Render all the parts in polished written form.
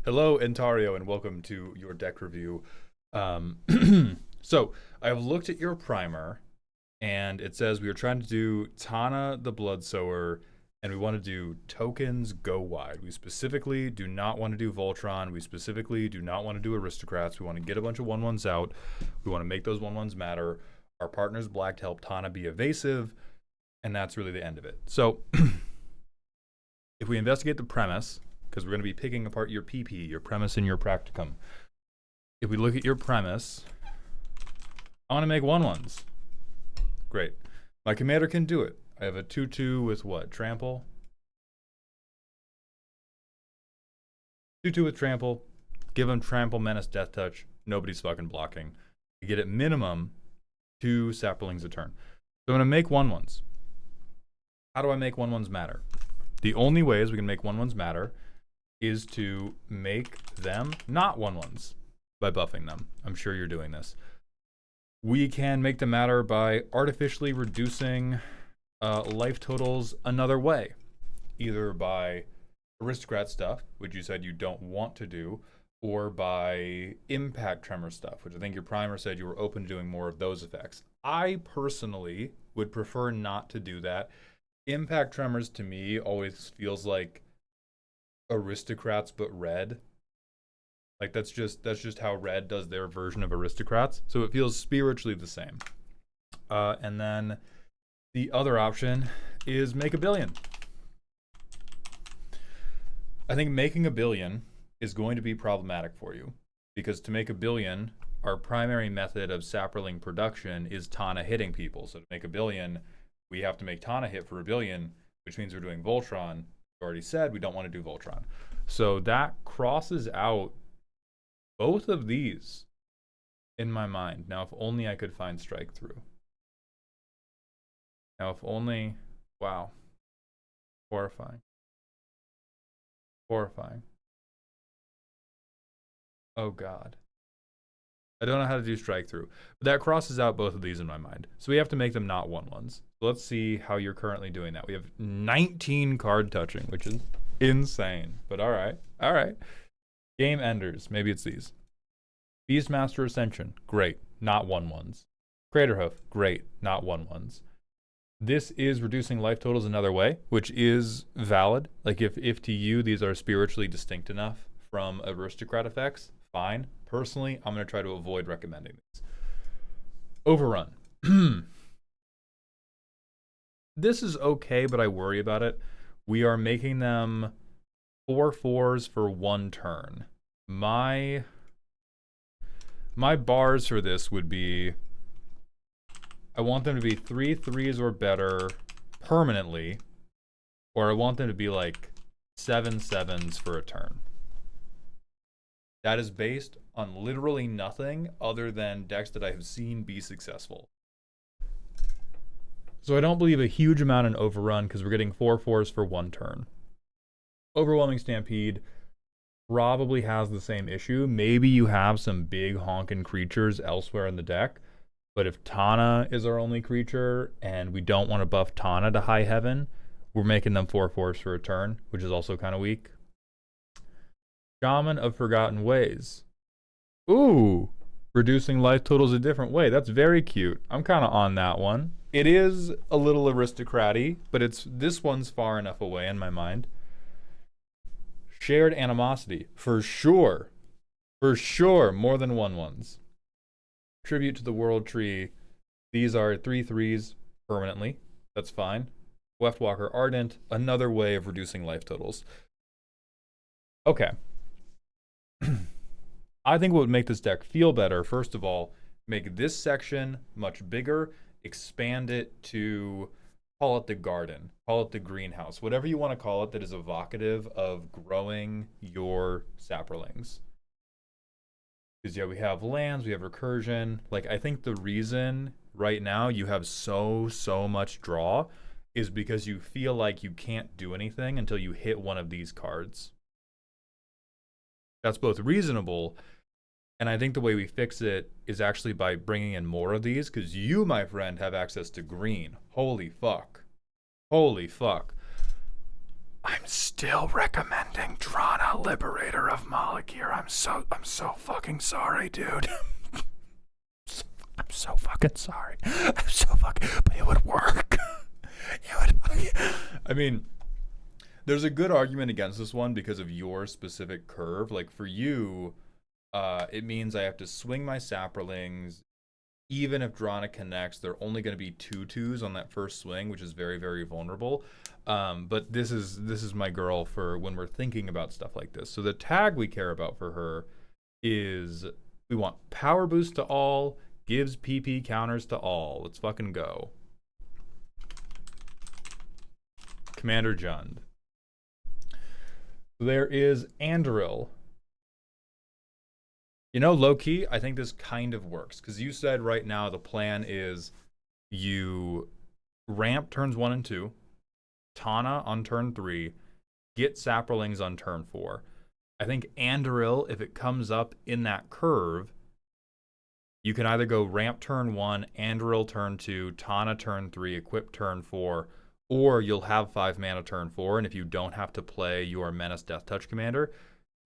Hello, Entario, and welcome to your deck review. Um, so, I've looked at your primer, and it says we are trying to do Tana the Bloodsower, and we want to do tokens go wide. We specifically do not want to do Voltron. We specifically do not want to do Aristocrats. We want to get a bunch of 1/1s out. We want to make those 1/1s matter. Our partner's black to help Tana be evasive, and that's really the end of it. So, if we investigate the premise, because we're going to be picking apart your PP, your premise, and your practicum. If we look at your premise, I want to make 1/1s. Great. My commander can do it. I have a 2/2 with what? Trample? 2/2 with trample. Give him trample, menace, death touch. Nobody's fucking blocking. You get at minimum 2 saprolings a turn. So I'm going to make 1/1s. How do I make 1/1s matter? The only ways we can make 1/1s matter is to make them not 1/1s by buffing them. I'm sure you're doing this. We can make them matter by artificially reducing life totals another way, either by aristocrat stuff, which you said you don't want to do, or by impact tremor stuff, which I think your primer said you were open to doing more of those effects. I personally would prefer not to do that. Impact tremors to me always feels like aristocrats but red. Like that's just how red does their version of aristocrats, so it feels spiritually the same. And then the other option is make a billion. I think making a billion is going to be problematic for you, because to make a billion, our primary method of saproling production is Tana hitting people. So to make a billion, we have to make Tana hit for a billion, which means we're doing Voltron. Already said we don't want to do Voltron. So that crosses out both of these in my mind. Now, if only I could find strike through. Now, if only, wow. Horrifying. Horrifying. Oh God. I don't know how to do strike through, but that crosses out both of these in my mind. So we have to make them not 1/1s. So let's see how you're currently doing that. We have 19 card touching, which is insane, but all right. All right. Game enders. Maybe it's these. Beastmaster Ascension. Great. Not 1/1s. Craterhoof. Great. Not 1/1s. This is reducing life totals another way, which is valid. Like if to you these are spiritually distinct enough from aristocrat effects, fine. Personally, I'm going to try to avoid recommending these. Overrun. This is okay, but I worry about it. We are making them 4/4s for 1 turn. My bars for this would be, I want them to be 3/3s or better permanently, or I want them to be like 7/7s for a turn. That is based on literally nothing other than decks that I have seen be successful. So I don't believe a huge amount in Overrun, because we're getting 4/4s for 1 turn. Overwhelming Stampede probably has the same issue. Maybe you have some big honking creatures elsewhere in the deck, but if Tana is our only creature and we don't want to buff Tana to high heaven, we're making them 4/4s for a turn, which is also kind of weak. Shaman of Forgotten Ways. Ooh, reducing life totals a different way. That's very cute. I'm kind of on that one. It is a little aristocrat-y, but this one's far enough away in my mind. Shared Animosity. For sure. For sure. More than 1/1s. Tribute to the World Tree. These are 3/3s permanently. That's fine. Weftwalker Ardent. Another way of reducing life totals. Okay. I think what would make this deck feel better, first of all, make this section much bigger, expand it to, call it the garden, call it the greenhouse, whatever you want to call it that is evocative of growing your saprolings. Because yeah, we have lands, we have recursion. Like, I think the reason right now you have so much draw is because you feel like you can't do anything until you hit one of these cards. That's both reasonable, and I think the way we fix it is actually by bringing in more of these, because you, my friend, have access to green. Holy fuck. Holy fuck. I'm still recommending Drana, Liberator of Malakir. I'm so fucking sorry, dude. I'm so fucking sorry. I'm so fucking, but it would work. It would fucking, I mean, there's a good argument against this one because of your specific curve. Like for you, it means I have to swing my saprolings. Even if Drana connects, they're only going to be 2/2s on that first swing, which is very, very vulnerable. But this is my girl for when we're thinking about stuff like this. So the tag we care about for her is we want power boost to all, gives PP counters to all. Let's fucking go. Commander Jund. There is Anduril. You know, low key, I think this kind of works because you said right now the plan is you ramp turns 1 and 2, Tana on turn 3, get saprolings on turn 4. I think Anduril, if it comes up in that curve, you can either go ramp turn 1, Anduril turn 2, Tana turn 3, equip turn 4, or you'll have 5 mana turn 4, and if you don't have to play your Menace Death Touch commander,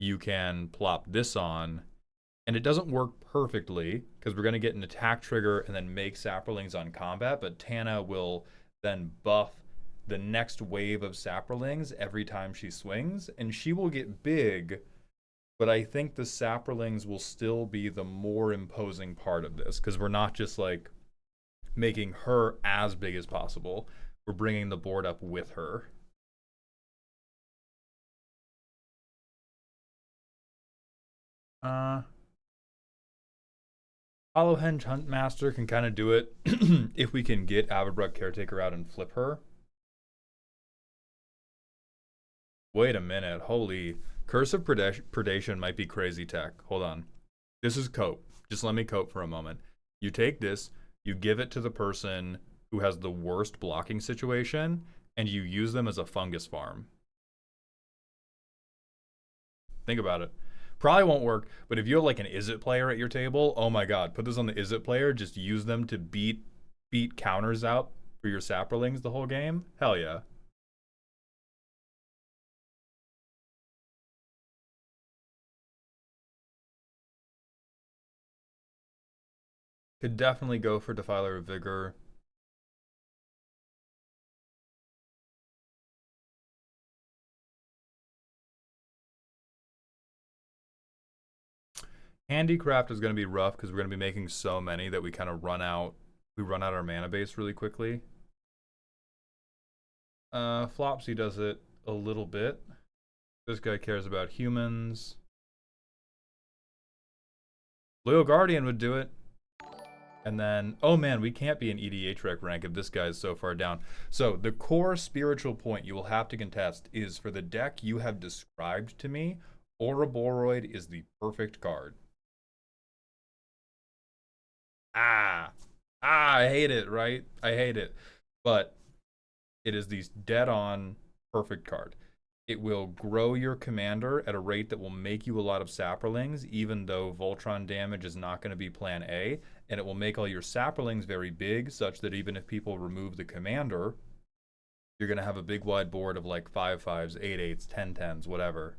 you can plop this on. And it doesn't work perfectly because we're going to get an attack trigger and then make saprolings on combat, but Tana will then buff the next wave of saprolings every time she swings, and she will get big, but I think the saprolings will still be the more imposing part of this because we're not just like making her as big as possible. We're bringing the board up with her. Hollow Henge Huntmaster can kind of do it if we can get Averbrook Caretaker out and flip her. Wait a minute. Holy. Curse of Predation might be crazy tech. Hold on. This is cope. Just let me cope for a moment. You take this, you give it to the person who has the worst blocking situation, and you use them as a fungus farm. Think about it. Probably won't work, but if you have like an Izzet player at your table, oh my god, put this on the Izzet player, just use them to beat counters out for your saprolings the whole game. Hell yeah. Could definitely go for Defiler of Vigor. Handicraft is going to be rough because we're going to be making so many that we kind of run out our mana base really quickly. Flopsy does it a little bit. This guy cares about humans. Loyal Guardian would do it. And then, oh man, we can't be an EDH rank if this guy is so far down. So the core spiritual point you will have to contest is for the deck you have described to me, Ouroboros is the perfect card. I hate it, right? I hate it. But it is the dead-on perfect card. It will grow your commander at a rate that will make you a lot of saprolings, even though Voltron damage is not going to be plan A, and it will make all your saprolings very big, such that even if people remove the commander, you're going to have a big wide board of like 5/5s, 8/8s, 10/10s, whatever.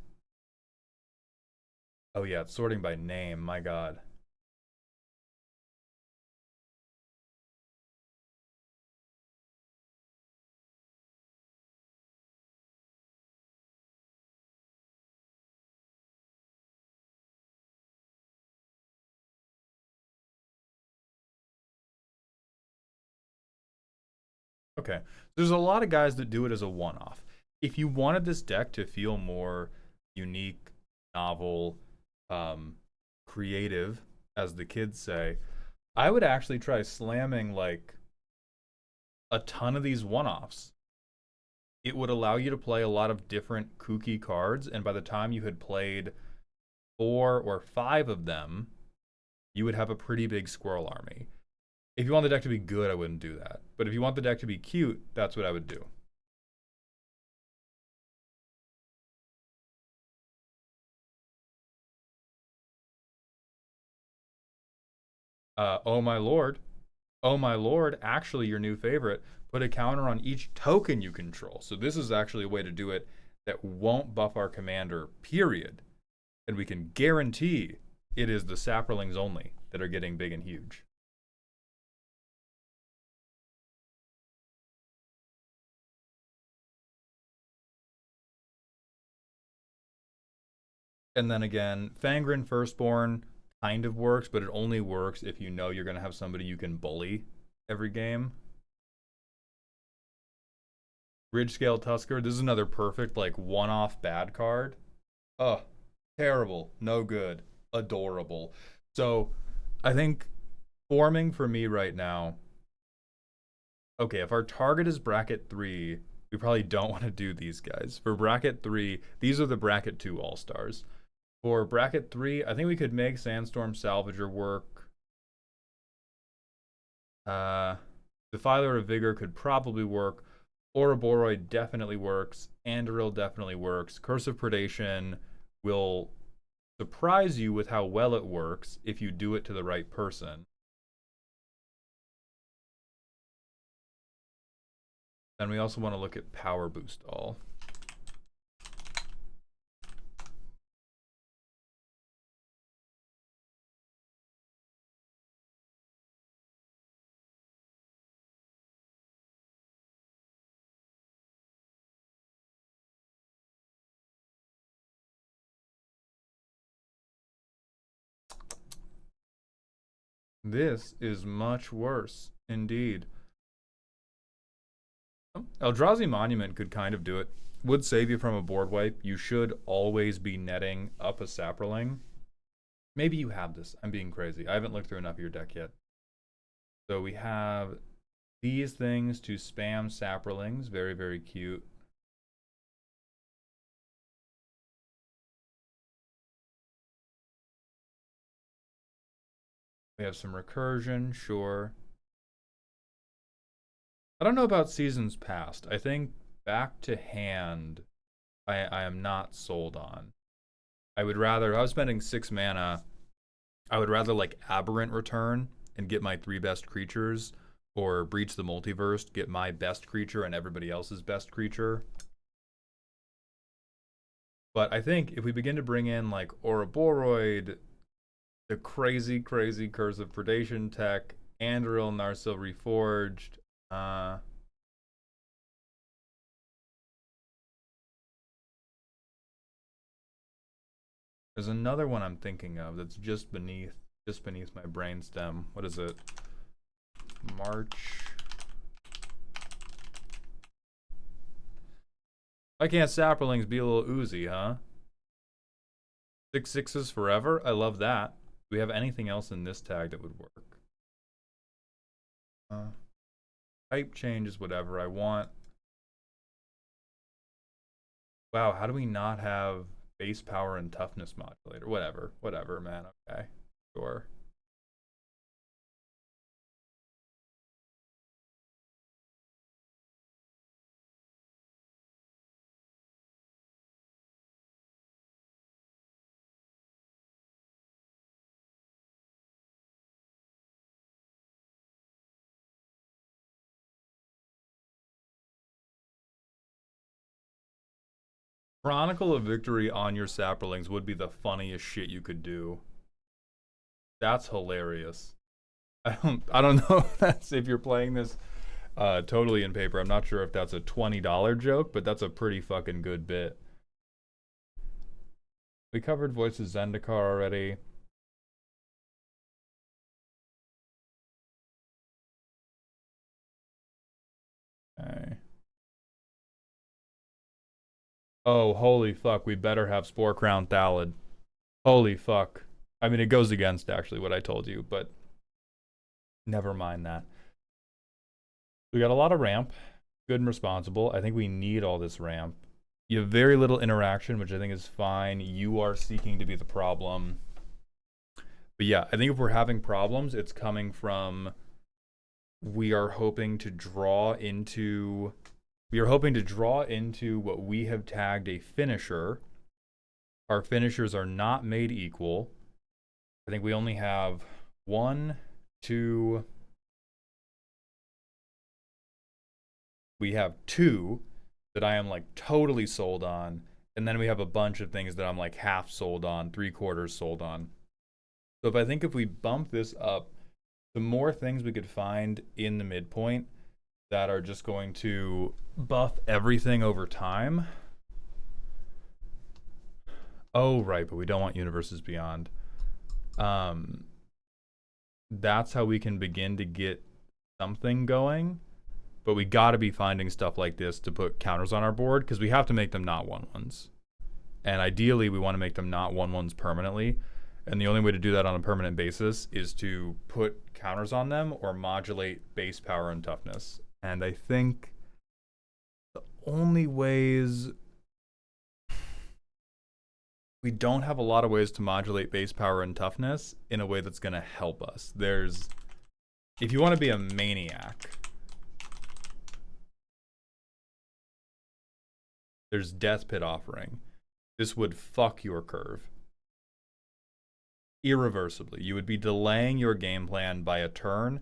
Oh yeah, it's sorting by name, my god. Okay, there's a lot of guys that do it as a one-off. If you wanted this deck to feel more unique, novel, creative, as the kids say, I would actually try slamming like a ton of these one-offs. It would allow you to play a lot of different kooky cards, and by the time you had played 4 or 5 of them, you would have a pretty big squirrel army. If you want the deck to be good, I wouldn't do that. But if you want the deck to be cute, that's what I would do. Oh my lord. Oh my lord, actually your new favorite. Put a counter on each token you control. So this is actually a way to do it that won't buff our commander, period. And we can guarantee it is the saprolings only that are getting big and huge. And then again, Fangren Firstborn kind of works, but it only works if you know you're going to have somebody you can bully every game. Ridgescale Tusker, this is another perfect, like, one-off bad card. Oh, terrible, no good, adorable. So, I think forming for me right now, okay, if our target is bracket 3, we probably don't want to do these guys. For bracket 3, these are the bracket 2 all-stars. For bracket 3, I think we could make Sandstorm Salvager work. Defiler of Vigor could probably work. Ouroboroi definitely works. Anduril definitely works. Curse of Predation will surprise you with how well it works if you do it to the right person. Then we also want to look at Power Boost All. This is much worse, indeed. Eldrazi Monument could kind of do it. Would save you from a board wipe. You should always be netting up a saproling. Maybe you have this. I'm being crazy. I haven't looked through enough of your deck yet. So we have these things to spam saprolings. Very, very cute. We have some recursion, sure. I don't know about seasons past. I think back to hand, I am not sold on. I would rather, if I was spending 6 mana, I would rather like Aberrant Return and get my 3 best creatures, or Breach the Multiverse, get my best creature and everybody else's best creature. But I think if we begin to bring in like Ouroboroi, the crazy, crazy Curse of Predation tech, Anduril, Narsil Reforged, there's another one I'm thinking of that's just beneath my brainstem. What is it? March. Why can't saprolings be a little oozy, huh? 6/6s forever? I love that. Do we have anything else in this tag that would work? Type changes, whatever I want. Wow, how do we not have base power and toughness modulator? Whatever, man. Okay, sure. Chronicle of Victory on your saprolings would be the funniest shit you could do. That's hilarious. I don't know if that's, if you're playing this totally in paper. I'm not sure if that's a $20 joke, but that's a pretty fucking good bit. We covered Voices Zendikar already. Okay. Oh, holy fuck, we better have Spore Crown Thallid. Holy fuck. I mean, it goes against actually what I told you, but never mind that. We got a lot of ramp. Good and responsible. I think we need all this ramp. You have very little interaction, which I think is fine. You are seeking to be the problem. But yeah, I think if we're having problems, it's coming from we are hoping to draw into what we have tagged a finisher. Our finishers are not made equal. I think we only have 1, 2. We have 2. that I am like totally sold on, and then we have a bunch of things that I'm like half sold on, 3/4 sold on. So if we bump this up, the more things we could find in the midpoint that are just going to buff everything over time. Oh, right, but we don't want universes beyond. That's how we can begin to get something going. But we got to be finding stuff like this to put counters on our board, because we have to make them not 1/1s. And ideally, we want to make them not 1/1s permanently. And the only way to do that on a permanent basis is to put counters on them or modulate base power and toughness. And I think the only ways... we don't have a lot of ways to modulate base power and toughness in a way that's going to help us. If you want to be a maniac, there's Death Pit Offering. This would fuck your curve irreversibly. You would be delaying your game plan by a turn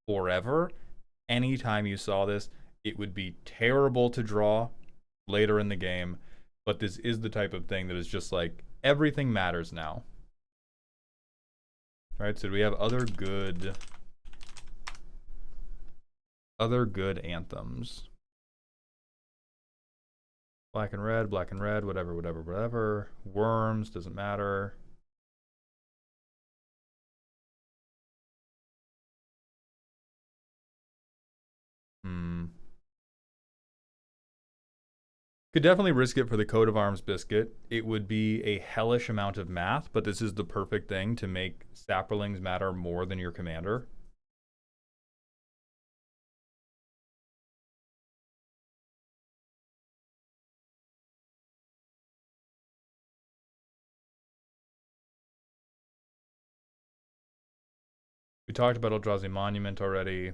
forever. Anytime you saw this, it would be terrible to draw later in the game. But this is the type of thing that is just like, everything matters now. All right, so do we have other good anthems? Black and red, whatever. Worms, doesn't matter. Could definitely risk it for the coat of arms biscuit. It would be a hellish amount of math, but this is the perfect thing to make saprolings matter more than your commander. We talked about Eldrazi Monument already.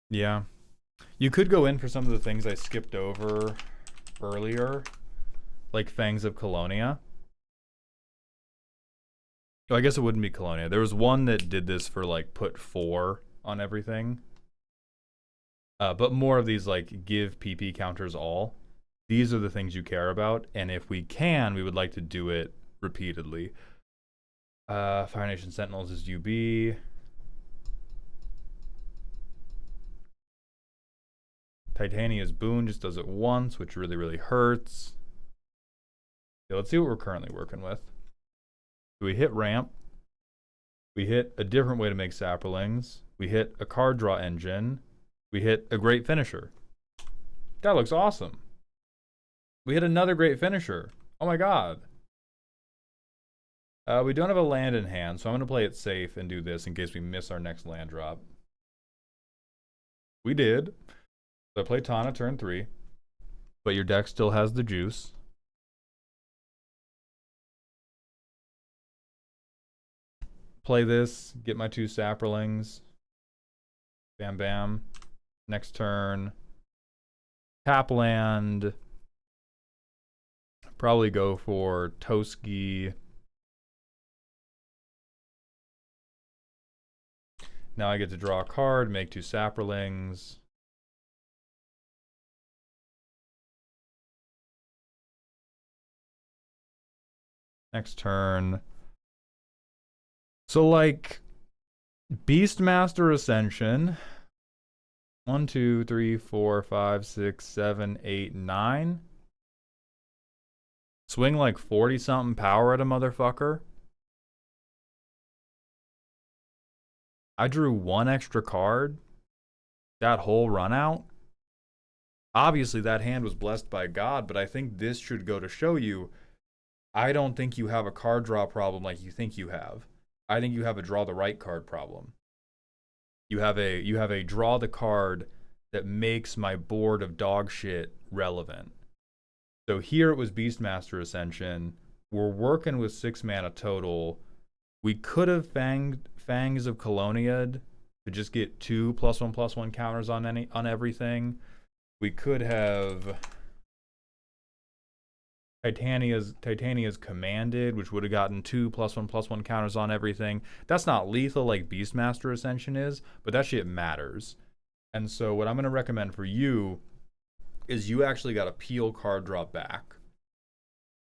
Yeah. You could go in for some of the things I skipped over earlier, like Fangs of Colonia. Oh, I guess it wouldn't be Colonia. There was one that did this for like put 4 on everything. But more of these like give PP counters all. These are the things you care about, and if we can, we would like to do it repeatedly. Fire Nation Sentinels is UB. Titania's Boon just does it once, which really hurts. Okay, let's see what we're currently working with. We hit ramp. We hit a different way to make saprolings. We hit a card draw engine. We hit a great finisher. That looks awesome. We hit another great finisher. Oh my god. We don't have a land in hand, so I'm going to play it safe and do this in case we miss our next land drop. We did. So I play Tana turn 3. But your deck still has the juice. Play this, get my 2 saprolings. Bam bam. Next turn. Tap land. Probably go for Toski. Now I get to draw a card, make 2 saprolings. Next turn. So like Beastmaster Ascension. 1, 2, 3, 4, 5, 6, 7, 8, 9. Swing like 40-something power at a motherfucker. I drew 1 extra card that whole run out. Obviously, that hand was blessed by God, but I think this should go to show you, I don't think you have a card draw problem like you think you have. I think you have a draw the right card problem. You have a draw the card that makes my board of dog shit relevant. So here it was Beastmaster Ascension. We're working with 6 mana total. We could have Fangs of Colonia'd to just get 2 +1/+1 counters on everything. We could have Titania's commanded, which would have gotten 2+1/+1 counters on everything. That's not lethal like Beastmaster Ascension is, but that shit matters. And so what I'm going to recommend for you is you actually got to peel card draw back.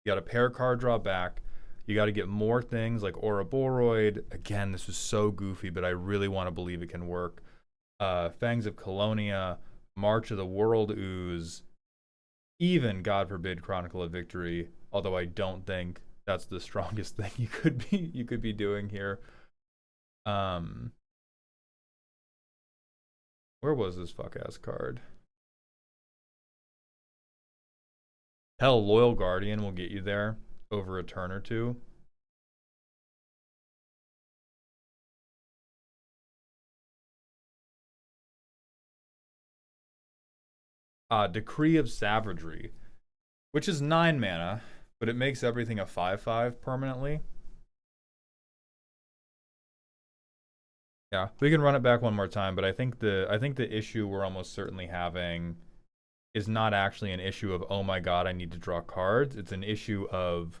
You got to pair card draw back. You got to get more things like Ouroboros. Again, this is so goofy, but I really want to believe it can work. Fangs of Colonia, March of the World Ooze, even, God forbid, Chronicle of Victory, although I don't think that's the strongest thing you could be doing here. Where was this fuck-ass card? Hell, Loyal Guardian will get you there over a turn or two. Decree of Savagery, which is 9 mana, but it makes everything a 5/5 permanently. Yeah, we can run it back one more time, but I think the issue we're almost certainly having is not actually an issue of, oh my god, I need to draw cards. It's an issue of,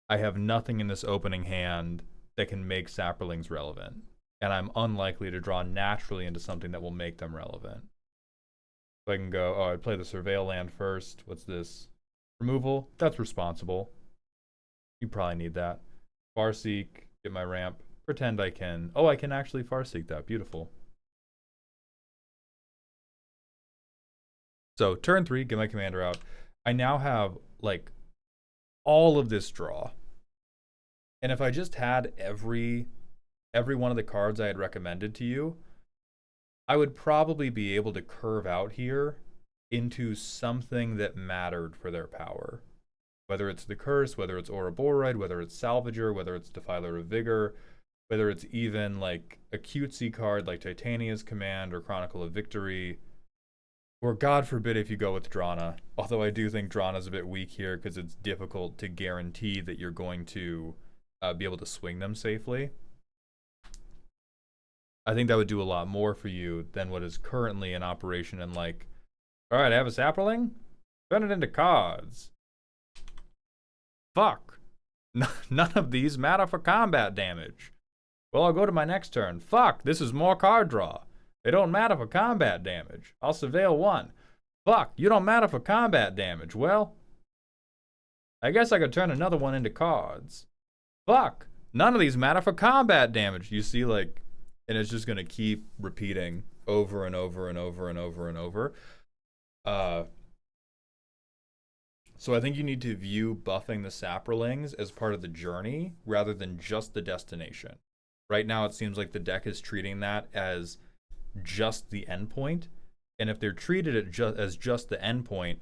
I have nothing in this opening hand that can make saprolings relevant, and I'm unlikely to draw naturally into something that will make them relevant. So I can go, oh, I'd play the Surveil land first. What's this? Removal? That's responsible. You probably need that. Farseek, get my ramp. Pretend I can. Oh, I can actually Farseek that. Beautiful. So turn 3, get my commander out. I now have like all of this draw. And if I just had every one of the cards I had recommended to you, I would probably be able to curve out here into something that mattered for their power. Whether it's the Curse, whether it's Ouroboros, whether it's Salvager, whether it's Defiler of Vigor, whether it's even like a cutesy card like Titania's Command or Chronicle of Victory, or God forbid if you go with Drana. Although I do think Drana's a bit weak here because it's difficult to guarantee that you're going to be able to swing them safely. I think that would do a lot more for you than what is currently in operation. And like, all right, I have a saproling? Turn it into cards. Fuck. None of these matter for combat damage. Well, I'll go to my next turn. Fuck, this is more card draw. They don't matter for combat damage. I'll surveil 1. Fuck, you don't matter for combat damage. Well, I guess I could turn another one into cards. Fuck, none of these matter for combat damage. You see, like, and it's just going to keep repeating over and over and over and over and over. So I think you need to view buffing the saprolings as part of the journey rather than just the destination. Right now, it seems like the deck is treating that as just the endpoint. And if they're treated as just the endpoint,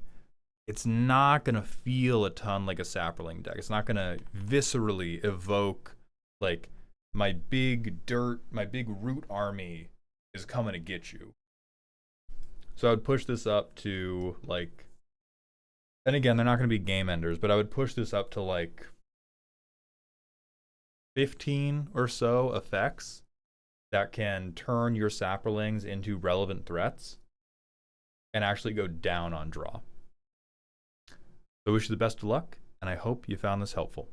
it's not going to feel a ton like a saproling deck. It's not going to viscerally evoke, like, my big root army is coming to get you. So I would push this up to, like, and again, they're not going to be game enders, but I would push this up to, like, 15 or so effects that can turn your saprolings into relevant threats and actually go down on draw. So I wish you the best of luck, and I hope you found this helpful.